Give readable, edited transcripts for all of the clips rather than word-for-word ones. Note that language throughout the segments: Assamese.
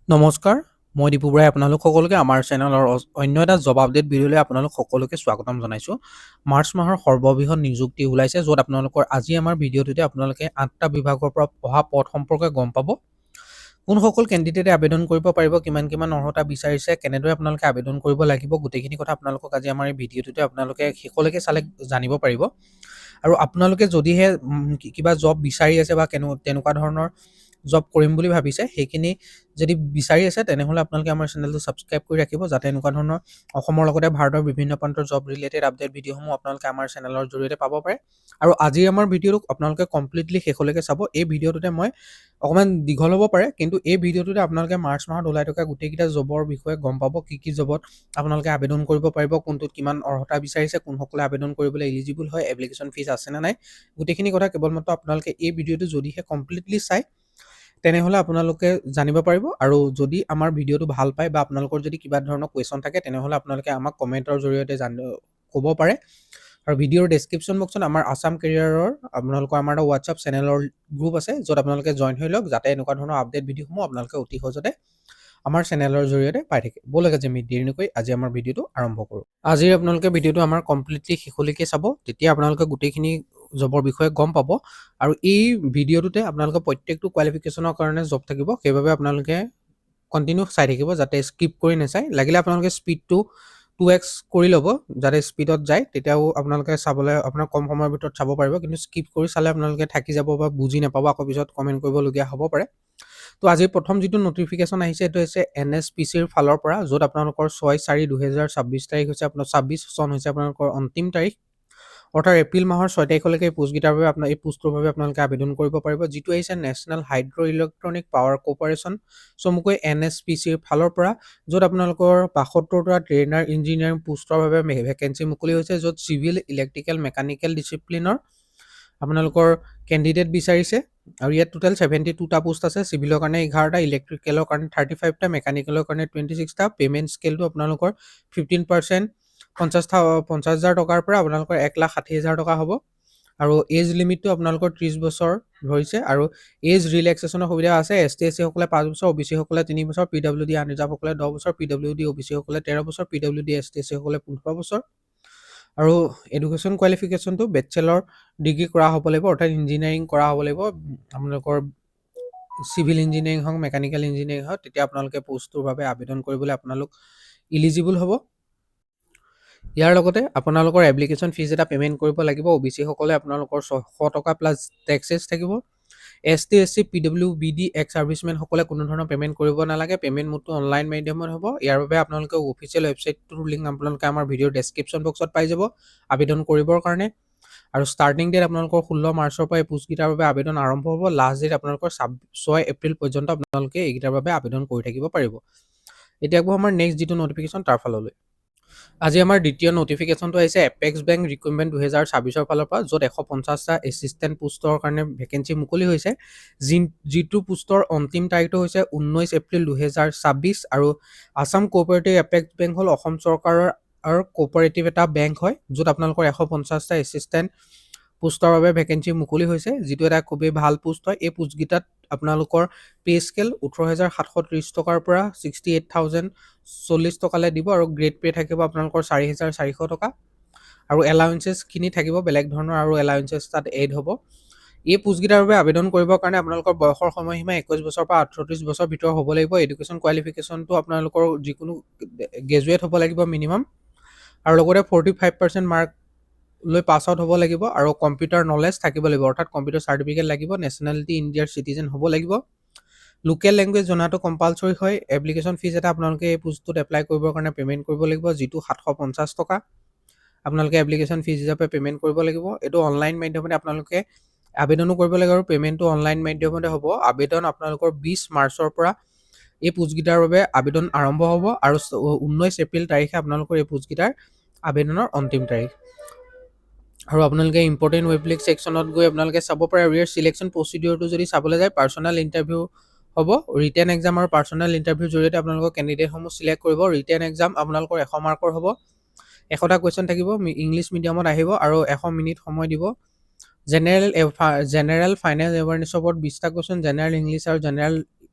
নমস্কাৰ, মই দীপু বৰাই আপোনালোক সকলোকে আমাৰ চেনেলৰ অন্য এটা জব আপডেট ভিডিঅ'লৈ আপোনালোক সকলোকে স্বাগতম জনাইছোঁ। মাৰ্চ মাহৰ সৰ্ববৃহৎ নিযুক্তি ওলাইছে, য'ত আপোনালোকৰ আজি আমাৰ ভিডিঅ'টোতে আপোনালোকে 8টা বিভাগৰ পৰা অহা পদ সম্পৰ্কে গম পাব। কোনসকল কেণ্ডিডেটে আবেদন কৰিব পাৰিব, কিমান অৰ্হতা বিচাৰিছে, কেনেদৰে আপোনালোকে আবেদন কৰিব লাগিব, গোটেইখিনি কথা আপোনালোকক আজি আমাৰ এই ভিডিঅ'টোতে আপোনালোকে শেষলৈকে চালে জানিব পাৰিব। আৰু আপোনালোকে যদিহে কিবা জব বিচাৰি আছে বা তেনেকুৱা ধৰণৰ জব কৰিম বুলি ভাবিছে, সেইখিনি যদি বিচাৰি আছে তেনেহ'লে আপোনালোকে আমাৰ চেনেলটো ছাবস্ক্ৰাইব কৰি ৰাখিব, যাতে এনেকুৱা ধৰণৰ অসমৰ লগতে ভাৰতৰ বিভিন্ন প্ৰান্তৰ জব ৰিলেটেড আপডেট ভিডিঅ'সমূহ আপোনালোকে আমাৰ চেনেলৰ জৰিয়তে পাব পাৰে। আৰু আজিৰ আমাৰ ভিডিঅ'টো আপোনালোকে কমপ্লিটলি শেষলৈকে চাব। এই ভিডিঅ'টোতে মই অকণমান দীঘল হ'ব পাৰে, কিন্তু এই ভিডিঅ'টোতে আপোনালোকে মাৰ্চ মাহত ওলাই থকা গোটেইকেইটা জবৰ বিষয়ে গম পাব, কি জবত আপোনালোকে আবেদন কৰিব পাৰিব, কোনটোত কিমান অৰ্হতা বিচাৰিছে, কোনসকলে আবেদন কৰিবলৈ এলিজিবল হয়, এপ্লিকেশ্যন ফিজ আছে নে নাই, গোটেইখিনি কথা কেৱল মাত্ৰ আপোনালোকে এই ভিডিঅ'টো যদিহে কমপ্লিটলি চাই তেনেহ'লে আপোনালোকে জানিব পাৰিব। আৰু যদি আমাৰ ভিডিঅ'টো ভাল পায় বা আপোনালোকৰ যদি কিবা ধৰণৰ কুৱেশ্যন থাকে তেনেহ'লে আপোনালোকে আমাক কমেণ্টৰ জৰিয়তে ক'ব পাৰে। আৰু ভিডিঅ'ৰ ডেছক্ৰিপশ্যন বক্সত আমাৰ আছাম কেৰিয়াৰৰ আপোনালোকৰ আমাৰ এটা হোৱাটছআপ চেনেলৰ গ্ৰুপ আছে, য'ত আপোনালোকে জইন হৈ লওক, যাতে এনেকুৱা ধৰণৰ আপডেট ভিডিঅ'সমূহ আপোনালোকে অতি সহজতে আমাৰ চেনেলৰ জৰিয়তে পাই থাকে। ব'লক আজি আমি দেৰি নকৰি আজি আমাৰ ভিডিঅ'টো আৰম্ভ কৰোঁ। আজিৰ আপোনালোকে ভিডিঅ'টো আমাৰ কমপ্লিটলি শেষলৈকে চাব, তেতিয়া আপোনালোকে গোটেইখিনি জবৰ বিষয়ে গম পাব। আৰু এই ভিডিঅ'টোতে আপোনালোকে প্ৰত্যেকটো কোৱালিফিকেশ্যনৰ কাৰণে জব থাকিব, সেইবাবে আপোনালোকে কণ্টিনিউ চাই থাকিব, যাতে স্কিপ কৰি নাচায়। লাগিলে আপোনালোকে স্পীডটো 2x কৰি ল'ব, যাতে স্পীডত যায়, তেতিয়াও আপোনালোকে চাবলৈ আপোনাৰ কম সময়ৰ ভিতৰত চাব পাৰিব। কিন্তু স্কিপ কৰি চালে আপোনালোকে থাকি যাব বা বুজি নাপাব, আকৌ পিছত কমেণ্ট কৰিবলগীয়া হ'ব পাৰে। তো আজিৰ প্ৰথম যিটো নটিফিকেশ্যন আহিছে এইটো হৈছে NSPCৰ ফালৰ পৰা, য'ত আপোনালোকৰ 6/4/2026 তাৰিখ হৈছে 26 চন হৈছে আপোনালোকৰ অন্তিম তাৰিখ, অৰ্থাৎ এপ্ৰিল মাহৰ 6 তাৰিখলৈকে এই পোষ্টকেইটাৰ বাবে এই পোষ্টটোৰ বাবে আপোনালোকে আবেদন কৰিব পাৰিব। যিটো আহিছে নেশ্যনেল হাইড্ৰ' ইলেক্ট্ৰনিক পাৱাৰ কৰ্প'ৰেশ্যন, চমুকৈ NSPCৰ ফালৰ পৰা, য'ত আপোনালোকৰ 72টা ট্ৰেইনাৰ ইঞ্জিনিয়াৰিং পোষ্টৰ বাবে ভেকেঞ্চি মুকলি হৈছে, য'ত চিভিল, ইলেক্ট্ৰিকেল, মেকানিকেল ডিচিপ্লিনৰ আপোনালোকৰ কেণ্ডিডেট বিচাৰিছে। আৰু ইয়াত টোটেল 72টা পোষ্ট আছে, চিভিলৰ কাৰণে 11টা, ইলেক্ট্ৰিকেলৰ কাৰণে 35টা, মেকানিকেলৰ কাৰণে 26টা। পে'মেণ্ট স্কেলটো আপোনালোকৰ 15% 50,000 টকাৰ পৰা আপোনালোকৰ 1,60,000 টকা হ'ব। আৰু এজ লিমিটটো আপোনালোকৰ 30 বছৰ ধৰিছে। আৰু এজ ৰিলেক্সেশ্যনৰ সুবিধা আছে। ST SC সকলে 5 বছৰ, OBC সকলে 3 বছৰ, PWD আনৰিজাৰ্ভ সকলে 10 বছৰ, PWD OBC সকলে 13 বছৰ, PWD ST SC সকলে 15 বছৰ। আৰু এডুকেশ্যন কোৱালিফিকেশ্যনটো বেচেলৰ ডিগ্ৰী কৰা হ'ব লাগিব, অৰ্থাৎ ইঞ্জিনিয়াৰিং কৰা হ'ব লাগিব। আপোনালোকৰ চিভিল ইঞ্জিনিয়াৰিং হওক, মেকানিকেল ইঞ্জিনিয়াৰিং হওক, তেতিয়া আপোনালোকে পোষ্টটোৰ বাবে আবেদন কৰিবলৈ আপোনালোক ইলিজিবল হ'ব। ইয়াৰ লগতে আপোনালোকৰ এপ্লিকেশ্যন ফিজ এটা পে'মেণ্ট কৰিব লাগিব। OBC সকলে আপোনালোকৰ 600 টকা প্লাছ টেক্সেছ থাকিব। ST SC PWBD x servicemen সকলে কোনো ধৰণৰ পে'মেণ্ট কৰিব নালাগে। পে'মেণ্ট মোডটো অনলাইন মাধ্যমত হ'ব। ইয়াৰ বাবে আপোনালোকে অফিচিয়েল ৱেবছাইটটোৰ লিংক আপোনালোকে আমাৰ ভিডিঅ'ৰ ডেছক্ৰিপশ্যন বক্সত পাই যাব আবেদন কৰিবৰ কাৰণে। আৰু ষ্টাৰ্টিং ডেট আপোনালোকৰ 16 মাৰ্চৰ পৰা এই পোষ্টকেইটাৰ বাবে আবেদন আৰম্ভ হ'ব। লাষ্ট ডেট আপোনালোকৰ 6 এপ্ৰিল পৰ্যন্ত আপোনালোকে এইকেইটাৰ বাবে আবেদন কৰি থাকিব পাৰিব। এতিয়া আকৌ আমাৰ নেক্সট যিটো নটিফিকেশ্যন তাৰ ফাললৈ। আজি আমাৰ দ্বিতীয় নটিফিকেশ্যনটো আহিছে এপেক্স বেংক ৰিক্ৰুইটমেণ্ট 2026ৰ ফালৰ পৰা, য'ত 150টা এছিষ্টেণ্ট পোষ্টৰ কাৰণে ভেকেঞ্চি মুকলি হৈছে। যিটো পোষ্টৰ অন্তিম তাৰিখটো হৈছে 19 এপ্ৰিল 2026। আৰু আছাম কোঅপাৰেটিভ এপেক্স বেংক হ'ল অসম চৰকাৰৰ কোঅপাৰেটিভ এটা বেংক হয়, য'ত আপোনালোকৰ 150টা এছিষ্টেণ্ট পোষ্টৰ বাবে ভেকেঞ্চি মুকলি হৈছে, যিটো এটা খুবেই ভাল পোষ্ট হয়। এই পোষ্টকেইটাত আপোনালোকৰ পে স্কেল 18,730 টকাৰ পৰা 68,040 টকালৈ দিব। আৰু গ্ৰেড পে থাকিব আপোনালোকৰ 4,400 টকা। আৰু এলাউঞ্চেছখিনি থাকিব বেলেগ ধৰণৰ, আৰু এলাউঞ্চেছ তাত এড হ'ব। এই পোষ্টকেইটাৰ বাবে আবেদন কৰিবৰ কাৰণে আপোনালোকৰ বয়সৰ সময়সীমা 21 বছৰৰ পৰা 38 বছৰ ভিতৰত হ'ব লাগিব। এডুকেশ্যন কোৱালিফিকেশ্যনটো আপোনালোকৰ যিকোনো গ্ৰেজুৱেট হ'ব লাগিব মিনিমাম। আৰু লগতে 45% মাৰ্ক লৈ পাছ আউট হ'ব লাগিব। আৰু কম্পিউটাৰ নলেজ থাকিব লাগিব, অৰ্থাৎ কম্পিউটাৰ চাৰ্টিফিকেট লাগিব। নেশ্যনেলিটি ইণ্ডিয়াৰ চিটিজেন হ'ব লাগিব। লোকেল লেংগুৱেজ জনাটো কম্পালচৰি হয়। এপ্লিকেশ্যন ফিজ এটা আপোনালোকে এই পোষ্টটোত এপ্লাই কৰিবৰ কাৰণে পে'মেণ্ট কৰিব লাগিব, যিটো 750 টকা আপোনালোকে এপ্লিকেশ্যন ফিজ হিচাপে পে'মেণ্ট কৰিব লাগিব। এইটো অনলাইন মাধ্যমতে আপোনালোকে আবেদনো কৰিব লাগিব, আৰু পে'মেণ্টটো অনলাইন মাধ্যমতে হ'ব। আবেদন আপোনালোকৰ 20 মাৰ্চৰ পৰা এই পোষ্টকেইটাৰ বাবে আবেদন আৰম্ভ হ'ব। আৰু 19 এপ্ৰিল তাৰিখে আপোনালোকৰ এই পোষ্টকেইটাৰ আবেদনৰ অন্তিম তাৰিখ। আৰু আপোনালোকে ইম্পৰ্টেণ্ট ৱেবলিক ছেকশ্যনত গৈ আপোনালোকে চাব পাৰে। আৰু ইয়াৰ চিলেকশ্যন প্ৰচিডিঅ'ৰটো যদি চাবলৈ যায়, পাৰ্চনেল ইণ্টাৰভিউ হ'ব। ৰিটেন এক্সাম আৰু পাৰ্চনেল ইণ্টাৰভিউৰ জৰিয়তে আপোনালোকৰ কেণ্ডিডেটসমূহ চিলেক্ট কৰিব। ৰিটেন এক্সাম আপোনালোকৰ 100 মাৰ্কৰ হ'ব। 100টা কুৱেশ্যন থাকিব, ইংলিছ মিডিয়ামত আহিব, আৰু 100 মিনিট সময় দিব। জেনেৰেল ফাইনেন্স এৱাৰনেছৰ ওপৰত 20টা কুৱেশ্যন, জেনেৰেল ইংলিছ আৰু জেনেৰেল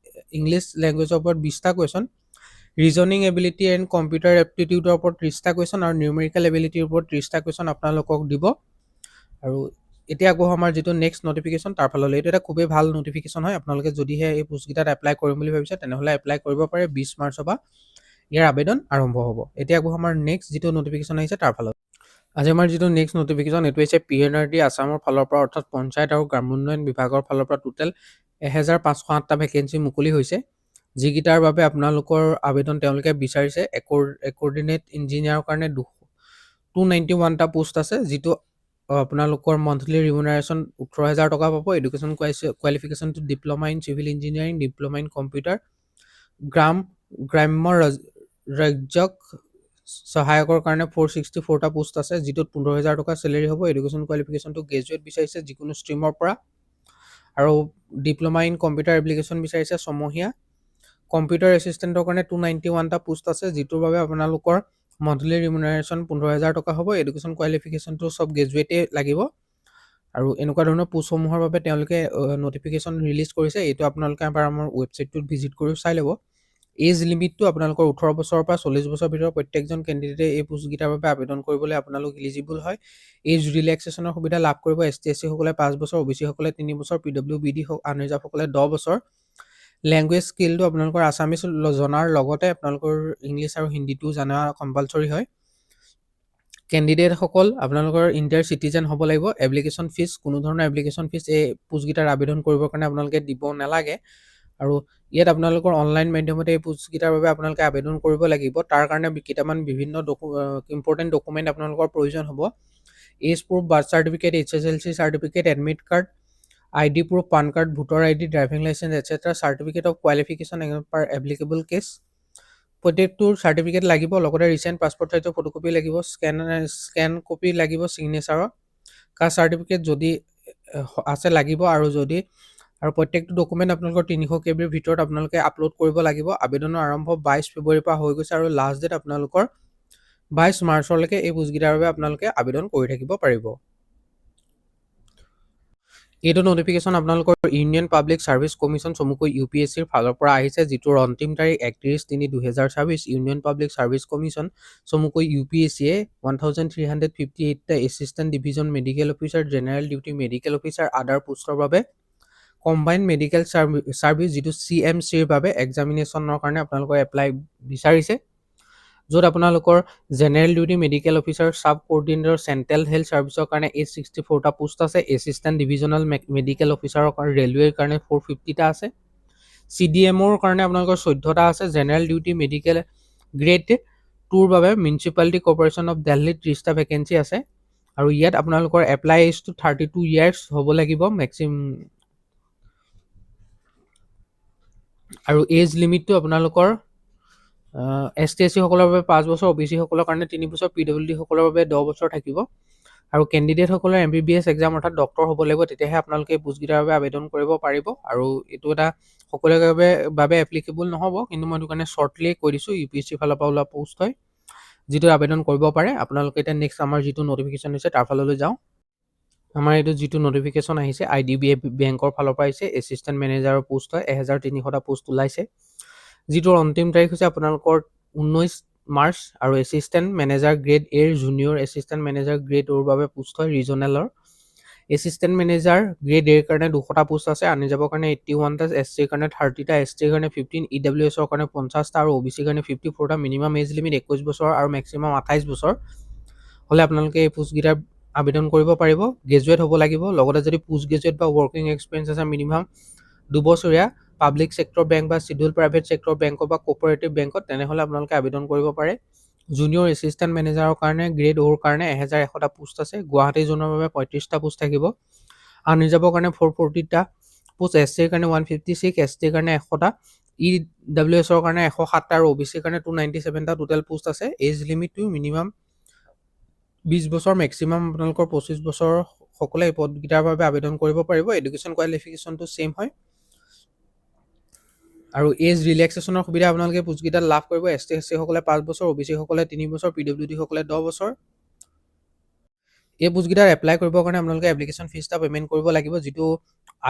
ইংলিছ লেংগুৱেজৰ ওপৰত 20টা question, reasoning ability and computer এপ্টিটিউডৰ ওপৰত 30টা কুৱেশ্যন আৰু নিউমেৰিকেল এবিলিটিৰ ওপৰত 30টা কুৱেশ্যন আপোনালোকক দিব। আৰু এতিয়া আকৌ আমাৰ যিটো নেক্সট নটিফিকেশ্যন তাৰ ফাললৈ, এইটো এটা খুবেই ভাল নটিফিকেশ্যন হয়। আপোনালোকে যদিহে এই পোষ্টকেইটাত এপ্লাই কৰিম বুলি ভাবিছে তেনেহ'লে এপ্লাই কৰিব পাৰে। 20 মাৰ্চৰ পৰা ইয়াৰ আবেদন আৰম্ভ হ'ব। এতিয়া আকৌ আমাৰ নেক্সট যিটো নটিফিকেশ্যন আহিছে তাৰ ফালত, আজি আমাৰ যিটো নেক্সট নটিফিকেশ্যন এইটো হৈছে PNRD আছামৰ ফালৰ পৰা, অৰ্থাৎ পঞ্চায়ত আৰু গ্ৰামোন্নয়ন বিভাগৰ ফালৰ পৰা টোটেল 1508টা ভেকেঞ্চি মুকলি হৈছে, যিকেইটাৰ বাবে আপোনালোকৰ আবেদন তেওঁলোকে বিচাৰিছে। একৰ্ডিনেট ইঞ্জিনিয়াৰৰ কাৰণে 291টা পোষ্ট আছে, যিটো আপোনালোকৰ মান্থলি ৰিমুনাৰেশ্যন 18,000 টকা পাব। এডুকেশ্যন কোৱালিফিকেশ্যনটো diploma in civil engineering, diploma in computer. গ্ৰাম্য ৰাজ্যক সহায়কৰ কাৰণে 464টা পোষ্ট আছে, যিটোত 15,000 টকা চেলেৰি হ'ব। এডুকেশ্যন কোৱালিফিকেশ্যনটো গ্ৰেজুৱেট বিচাৰিছে যিকোনো ষ্ট্ৰীমৰ পৰা, আৰু ডিপ্ল'মা ইন কম্পিউটাৰ এপ্লিকেশ্যন বিচাৰিছে ছমহীয়া। কম্পিউটাৰ এছিষ্টেণ্টৰ কাৰণে 291টা পোষ্ট আছে, যিটোৰ বাবে আপোনালোকৰ মান্থলি ৰিমুনাৰেশ্যন 15,000 টকা হ'ব। এডুকেশ্যন কোৱালিফিকেশ্যনটো চব গ্ৰেজুৱেটেই লাগিব। আৰু এনেকুৱা ধৰণৰ পোষ্টসমূহৰ বাবে তেওঁলোকে নটিফিকেশ্যন ৰিলিজ কৰিছে। এইটো আপোনালোকে এবাৰ আমাৰ ৱেবছাইটটোত ভিজিট কৰি চাই ল'ব। এজ লিমিটটো আপোনালোকৰ 18 বছৰৰ পৰা 40 বছৰ ভিতৰত প্ৰত্যেকজন কেণ্ডিডেটে এই পোষ্টকেইটাৰ বাবে আবেদন কৰিবলৈ আপোনালোক ইলিজিবল হয়। এজ ৰিলেক্সেশ্যনৰ সুবিধা লাভ কৰিব ST/SC সকলে 5 বছৰ, OBC সকলে 3 বছৰ, PWBD আনৰিজাৰ্ভ সকলে 10 বছৰ। লেংগুৱেজ স্কিলটো আপোনালোকৰ আছামিজ জনাৰ লগতে আপোনালোকৰ ইংলিছ আৰু হিন্দীটো জনা কম্পালচৰি হয়। কেণ্ডিডেটসকল আপোনালোকৰ ইণ্ডিয়াৰ চিটিজেন হ'ব লাগিব। এপ্লিকেশ্যন ফিজ, কোনো ধৰণৰ এপ্লিকেশ্যন ফিজ এই পোষ্টকেইটাৰ আবেদন কৰিবৰ কাৰণে আপোনালোকে দিব নালাগে। আৰু ইয়াত আপোনালোকৰ অনলাইন মাধ্যমতে এই পোষ্টকেইটাৰ বাবে আপোনালোকে আবেদন কৰিব লাগিব। তাৰ কাৰণে কেইটামান বিভিন্ন ইম্পৰ্টেণ্ট ডকুমেণ্ট আপোনালোকৰ প্ৰয়োজন হ'ব। Age proof, birth certificate, HSLC certificate, admit card, ID proof, PAN card, voter ID, driving licence etcetera, certificate of qualification per applicable case, প্ৰত্যেকটোৰ চাৰ্টিফিকেট লাগিব। লগতে ৰিচেণ্ট পাছপৰ্ট চাইজৰ ফটোকপি লাগিব, স্কেন কপি লাগিব ছিগনেচাৰৰ, কাষ্ট চাৰ্টিফিকেট যদি আছে লাগিব। আৰু প্ৰত্যেকটো ডকুমেণ্ট আপোনালোকৰ 300 KBৰ ভিতৰত আপোনালোকে আপলোড কৰিব লাগিব। আবেদনৰ আৰম্ভ 22 ফেব্ৰুৱাৰীৰ পৰা হৈ গৈছে আৰু লাষ্ট ডেট আপোনালোকৰ 22 মাৰ্চলৈকে এই পোষ্টকেইটাৰ বাবে আপোনালোকে আবেদন কৰি থাকিব পাৰিব। এইটো নটিফিকেশ্যন আপোনালোকৰ ইউনিয়ন পাব্লিক ছাৰ্ভিচ কমিশ্যন চমুকৈ UPSCৰ ফালৰ পৰা আহিছে, যিটোৰ অন্তিম তাৰিখ 31/3/2024। ইউনিয়ন পাব্লিক ছাৰ্ভিচ কমিশ্যন চমুকৈ UPSCয়ে 1358টা assistant division medical officer, general duty medical officer other পোষ্টৰ বাবে কম্বাইণ্ড মেডিকেল ছাৰ্ভিচ যিটো CMCৰ বাবে এক্সামিনেশ্যনৰ কাৰণে আপোনালোকৰ এপ্লাই বিচাৰিছে, য'ত আপোনালোকৰ general duty medical officer, sub coordinator central health ছাৰ্ভিচৰ কাৰণে 864টা পোষ্ট আছে। এছিষ্টেণ্ট ডিভিজনেল মেডিকেল অফিচাৰৰ কাৰণে ৰেলৱেৰ কাৰণে 450টা আছে। CDMOৰ কাৰণে আপোনালোকৰ 14টা আছে। জেনেৰেল ডিউটি মেডিকেল গ্ৰেড 2ৰ বাবে মিউনিচিপালিটি কৰ্পৰেশ্যন অফ দিল্লীত 30টা ভেকেঞ্চি আছে। আৰু ইয়াত আপোনালোকৰ এপ্লাই এজটো 32 ইয়াৰ্ছ হ'ব লাগিব মেক্সিমাম। আৰু এজ লিমিটটো আপোনালোকৰ ST/SC সকলৰ বাবে 5 বছৰ, OBC সকলৰ কাৰণে 3 বছৰ, PWD সকলৰ বাবে 10 বছৰ থাকিব। আৰু কেণ্ডিডেটসকলে MBBS এক্সাম অৰ্থাৎ ডক্টৰ হ'ব লাগিব, তেতিয়াহে আপোনালোকে এই পোষ্টকেইটাৰ বাবে আবেদন কৰিব পাৰিব। আৰু এইটো এটা সকলোৰে বাবে এপ্লিকেবল নহ'ব, কিন্তু মই এইটো কাৰণে শ্বৰ্টলি কৈ দিছোঁ। UPSC ফালৰ পৰা ওলোৱা পোষ্ট হয়, যিটো আবেদন কৰিব পাৰে আপোনালোকে। এতিয়া নেক্সট আমাৰ যিটো নটিফিকেশ্যন হৈছে তাৰ ফাললৈ যাওঁ। আমাৰ এইটো যিটো নটিফিকেশ্যন আহিছে IDBI বেংকৰ ফালৰ পৰা আহিছে, এছিষ্টেণ্ট মেনেজাৰৰ পোষ্ট হয়। 1300টা পোষ্ট ওলাইছে, যিটোৰ অন্তিম তাৰিখ হৈছে আপোনালোকৰ 19 মাৰ্চ। আৰু এছিষ্টেণ্ট মেনেজাৰ গ্ৰেড এৰ জুনিয়ৰ এছিষ্টেণ্ট মেনেজাৰ গ্ৰেড অ'ৰ বাবে পোষ্ট হয় ৰিজনেলৰ। এছিষ্টেণ্ট মেনেজাৰ গ্ৰেড এৰ কাৰণে 200টা পোষ্ট আছে। আনৰিজাৰ্ভৰ কাৰণে 81টা, SCৰ কাৰণে 30টা, STৰ কাৰণে 15, EWSৰ কাৰণে 50টা আৰু OBCৰ কাৰণে 54টা। মিনিমাম এজ লিমিট 21 বছৰ আৰু মেক্সিমাম 28 বছৰ হ'লে আপোনালোকে এই পোষ্টকেইটাৰ আবেদন কৰিব পাৰিব। গ্ৰেজুৱেট হ'ব লাগিব। লগতে যদি পোষ্ট গ্ৰেজুৱেট বা ৱৰ্কিং এক্সপিৰিয়েঞ্চ আছে মিনিমাম 2 বছৰীয়া পাব্লিক ছেক্টৰ বেংক বা চিডিউল প্ৰাইভেট ছেক্টৰ বেংক বা কোঅপাৰেটিভ বেংকত, তেনেহ'লে আপোনালোকে আবেদন কৰিব পাৰে। জুনিয়ৰ এছিষ্টেণ্ট মেনেজাৰৰ কাৰণে গ্ৰেড অ'ৰ কাৰণে 1100টা পোষ্ট আছে। গুৱাহাটী জোনৰ বাবে 35টা পোষ্ট থাকিব। আনৰিজাৰ্ভৰ কাৰণে 440টা পোষ্ট, SCৰ কাৰণে 156, STৰ কাৰণে 100টা, EWSৰ কাৰণে 107টা আৰু OBCৰ কাৰণে 297টা টোটেল পোষ্ট আছে। এজ লিমিটটো মিনিমাম 20 বছৰ, মেক্সিমাম আপোনালোকৰ 25 বছৰ সকলে এই পদকেইটাৰ বাবে আবেদন কৰিব পাৰিব। এডুকেশ্যন কোৱালিফিকেশ্যনটো ছেম হয়। আৰু এজ ৰিলেক্সেশ্যনৰ সুবিধা আপোনালোকে পোষ্টকেইটাত লাভ কৰিব। ST/SC সকলে 5 বছৰ, OBC সকলে 3 বছৰ, PWD সকলে 10 বছৰ। এই পোষ্টকেইটাত এপ্লাই কৰিবৰ কাৰণে আপোনালোকে এপ্লিকেশ্যন ফিজ এটা পে'মেণ্ট কৰিব লাগিব, যিটো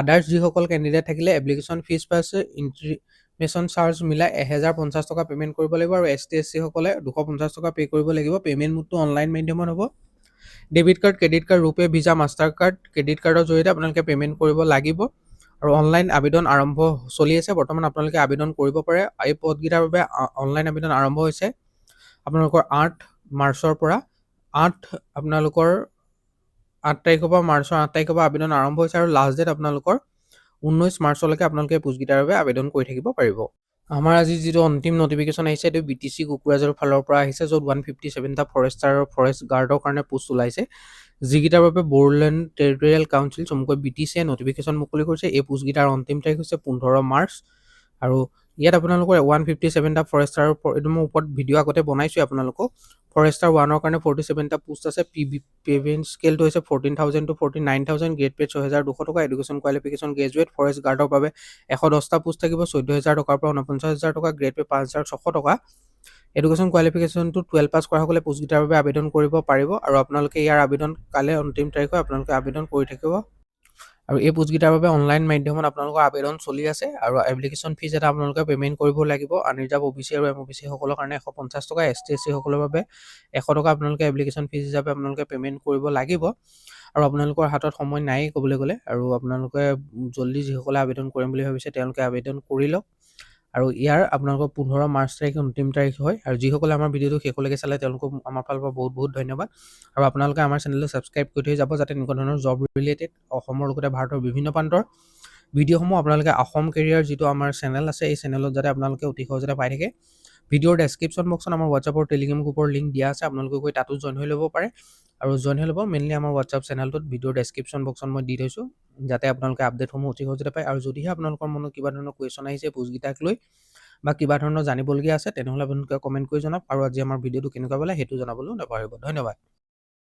আদাৰ্ছ যিসকল কেণ্ডিডেট থাকিলে application fees plus intimation charge মিলাই 1050 টকা পে'মেণ্ট কৰিব লাগিব আৰু ST/SC সকলে 250 টকা পে' কৰিব লাগিব। পে'মেণ্ট মোডটো অনলাইন মাধ্যমত হ'ব। ডেবিট কাৰ্ড, ক্ৰেডিট কাৰ্ড, ৰুপে, ভিছা, মাষ্টাৰ কাৰ্ড, ক্ৰেডিট কাৰ্ডৰ জৰিয়তে আপোনালোকে পে'মেণ্ট কৰিব লাগিব আৰু অনলাইন আবেদন আৰম্ভ চলি আছে। বৰ্তমান আপোনালোকে আবেদন কৰিব পাৰে। এই পদকেইটাৰ বাবে অনলাইন আবেদন আৰম্ভ হৈছে আপোনালোকৰ 8 মাৰ্চৰ পৰা। আপোনালোকৰ 8 তাৰিখৰ পৰা মাৰ্চৰ 8 তাৰিখৰ পৰা আবেদন আৰম্ভ হৈছে আৰু লাষ্ট ডেট আপোনালোকৰ 19 মাৰ্চলৈকে আপোনালোকে পোষ্টকেইটাৰ বাবে আবেদন কৰি থাকিব পাৰিব। আমাৰ আজি যিটো অন্তিম নটিফিকেশ্যন আহিছে এইটো BTC কোকৰাঝাৰৰ ফালৰ পৰা আহিছে, য'ত 157টা ফৰেষ্টাৰ আৰু ফৰেষ্ট গাৰ্ডৰ কাৰণে পোষ্ট ওলাইছে, যিকেইটাৰ বাবে বড়োলেণ্ড টেৰিটৰিয়েল কাউন্সিল চমুকৈ BTCয়ে নটিফিকেশ্যন মুকলি কৰিছে। এই পোষ্টকেইটাৰ অন্তিম তাৰিখ হৈছে 15 মাৰ্চ আৰু ইয়াত আপোনালোকৰ 157টা ফৰেষ্টাৰৰ এইটো মই ওপৰত ভিডিঅ' আগতে বনাইছোঁ আপোনালোকক। ফৰেষ্টাৰ 1ৰ কাৰণে 47টা পোষ্ট আছে। পে'মেণ্ট স্কেলটো হৈছে 14,000 to 49,000, গ্ৰেড পে' 6,200 টকা, এডুকেশ্যন কোৱালিফিকেশ্যন গ্ৰেজুৱেট। ফৰেষ্ট গাৰ্ডৰ বাবে 110টা পোষ্ট থাকিব, 14,000 টকাৰ পৰা 49,000 টকা, গ্ৰেড পে' 5,600 টকা। এডুকেশ্যন কোৱালিফিকেশ্যনটো 12 পাছ কৰাসকলে পোষ্টকেইটাৰ বাবে আবেদন কৰিব পাৰিব আৰু আপোনালোকে ইয়াৰ আবেদন কাইলৈ অন্তিম তাৰিখ হয়, আপোনালোকে আবেদন কৰি থাকিব। আৰু এই পোষ্টকেইটাৰ বাবে অনলাইন মাধ্যমত আপোনালোকৰ আবেদন চলি আছে আৰু এপ্লিকেশ্যন ফিজ এটা আপোনালোকে পে'মেণ্ট কৰিব লাগিব। আনৰিজাৰ্ভ OBC আৰু MOBC সকলৰ কাৰণে 150 টকা, ST/SC সকলৰ বাবে 100 টকা আপোনালোকে এপ্লিকেশ্যন ফিজ হিচাপে আপোনালোকে পে'মেণ্ট কৰিব লাগিব। আৰু আপোনালোকৰ হাতত সময় নায়েই ক'বলৈ গ'লে, আৰু আপোনালোকে জল্দি যিসকলে আবেদন কৰিম বুলি ভাবিছে তেওঁলোকে আবেদন কৰি লওক। আৰু ইয়াৰ আপোনালোকৰ 15 মাৰ্চ তাৰিখে অন্তিম তাৰিখ হয়। আৰু যিসকলে আমাৰ ভিডিঅ'টো শেষলৈকে চালে তেওঁলোকক আমাৰ ফালৰ পৰা বহুত বহুত ধন্যবাদ। আৰু আপোনালোকে আমাৰ চেনেলটো ছাবস্ক্ৰাইব কৰি থৈ যাব, যাতে এনেকুৱা ধৰণৰ জব ৰিলেটেড অসমৰ লগতে ভাৰতৰ বিভিন্ন প্ৰান্তৰ ভিডিঅ'সমূহ আপোনালোকে অসম কেৰিয়াৰ যিটো আমাৰ চেনেল আছে এই চেনেলত যাতে আপোনালোকে অতি সহজতে পাই থাকে। ভিডিঅ'ৰ ডেছক্ৰিপশ্যন বক্সত আমাৰ হোৱাটছআপ আৰু টেলিগ্ৰাম গ্ৰুপৰ লিংক দিয়া আছে, আপোনালোকে গৈ তাতো জইন হৈ ল'ব পাৰে। আৰু জইন হৈ ল'ব মেইনলি আমাৰ হোৱাটছআপ চেনেলটোত ভিডিঅ'ৰ ডেছক্ৰিপশ্যন বক্সত মই দি থৈছোঁ, যাতে আপোনালোকে আপডেটসমূহ অতি সহজতে পায়। আৰু যদিহে আপোনালোকৰ মনত কিবা ধৰণৰ কুৱেশ্যন আহিছে পোষ্টকেইটাক লৈ বা কিবা ধৰণৰ জানিবলগীয়া আছে, তেনেহ'লে আপোনালোকে কমেণ্ট কৰি জনাওক। আৰু আজি আমাৰ ভিডিঅ'টো কেনেকুৱা পালে সেইটো জনাবলৈও নাপাহৰিব। ধন্যবাদ।